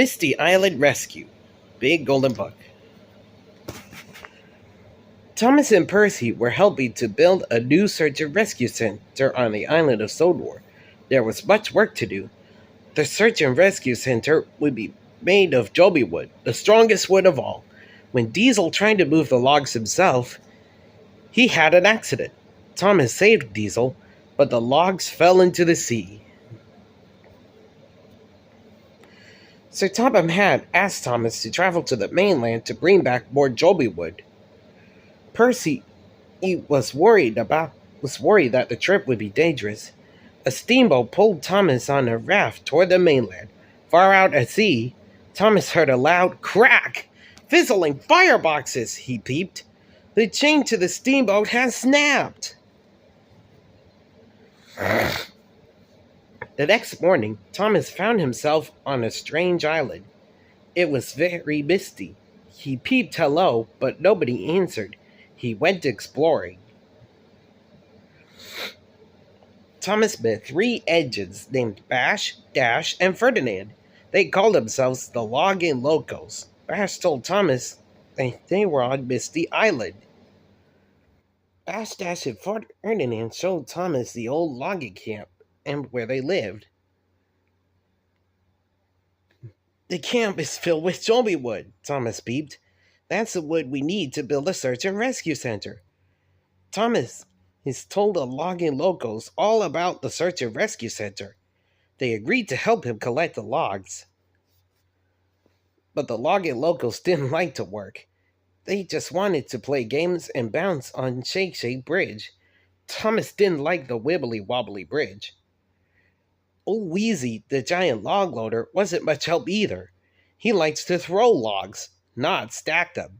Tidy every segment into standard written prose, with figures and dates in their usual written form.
Misty Island Rescue. Big Golden Book. Thomas and Percy were helping to build a new search and rescue center on the island of Sodor. There was much work to do. The search and rescue center would be made of jobi wood, the strongest wood of all. When Diesel tried to move the logs himself, he had an accident. Thomas saved Diesel, but the logs fell into the sea. Sir Topham had asked Thomas to travel to the mainland to bring back more jobi wood. Percy was worried that the trip would be dangerous. A steamboat pulled Thomas on a raft toward the mainland. Far out at sea, Thomas heard a loud crack. Fizzling fireboxes, he peeped. The chain to the steamboat has snapped. The next morning, Thomas found himself on a strange island. It was very misty. He peeped hello, but nobody answered. He went exploring. Thomas met 3 engines named Bash, Dash, and Ferdinand. They called themselves the Logging Locos. Bash told Thomas they were on Misty Island. Bash, Dash, and Ferdinand showed Thomas the old logging camp and where they lived. The camp is filled with jobi wood, Thomas peeped. That's the wood we need to build a search and rescue center. Thomas has told the Logging Locos all about the search and rescue center. They agreed to help him collect the logs. But the Logging Locos didn't like to work. They just wanted to play games and bounce on Shake Shake Bridge. Thomas didn't like the wibbly wobbly bridge. Old Wheezy, the giant log loader, wasn't much help either. He likes to throw logs, not stack them.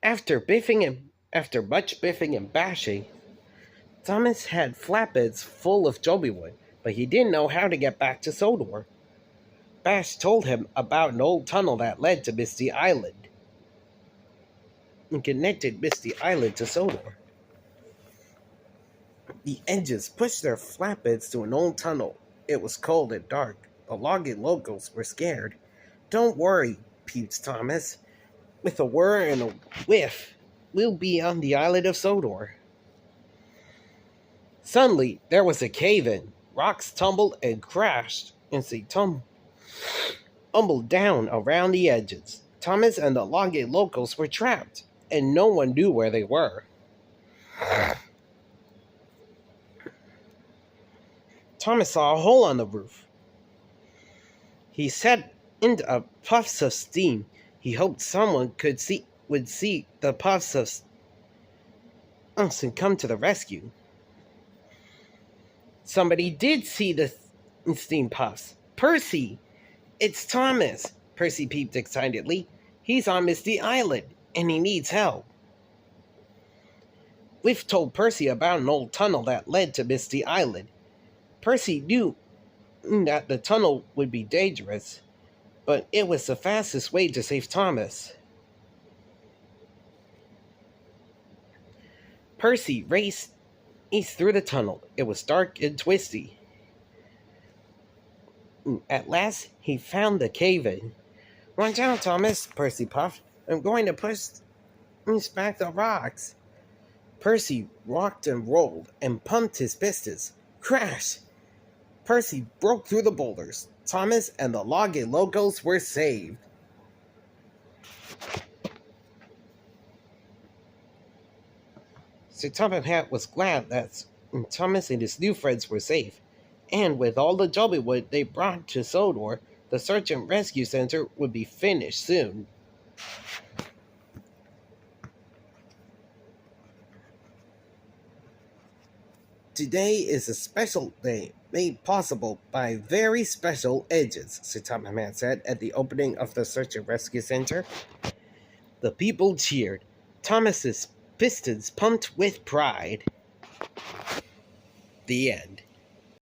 After much biffing and bashing, Thomas had flatbeds full of jobi wood, but he didn't know how to get back to Sodor. Bash told him about an old tunnel that led to Misty Island and connected Misty Island to Sodor. The engines pushed their flatbeds to an old tunnel. It was cold and dark. The Logging Locos were scared. Don't worry, peeped Thomas. With a whir and a whiff, we'll be on the island of Sodor. Suddenly, there was a cave-in. Rocks tumbled and crashed as they tumbled down around the edges. Thomas and the Logging Locos were trapped, and no one knew where they were. Thomas saw a hole on the roof. He set into puffs of steam. He hoped someone would see the puffs of and come to the rescue. Somebody did see the steam puffs. Percy! It's Thomas! Percy peeped excitedly. He's on Misty Island, and he needs help. We've told Percy about an old tunnel that led to Misty Island. Percy knew that the tunnel would be dangerous, but it was the fastest way to save Thomas. Percy raced east through the tunnel. It was dark and twisty. At last, he found the cave-in. Watch out, Thomas, Percy puffed. I'm going to push back the rocks. Percy rocked and rolled and pumped his pistons. Crash! Percy broke through the boulders. Thomas and the Logging Locos were saved. Sir Topham Hatt was glad that Thomas and his new friends were safe, and with all the jobi wood they brought to Sodor, the search and rescue center would be finished soon. Today is a special day made possible by very special engines, Sir Topham Hatt said at the opening of the search and rescue center. The people cheered. Thomas's pistons pumped with pride. The end.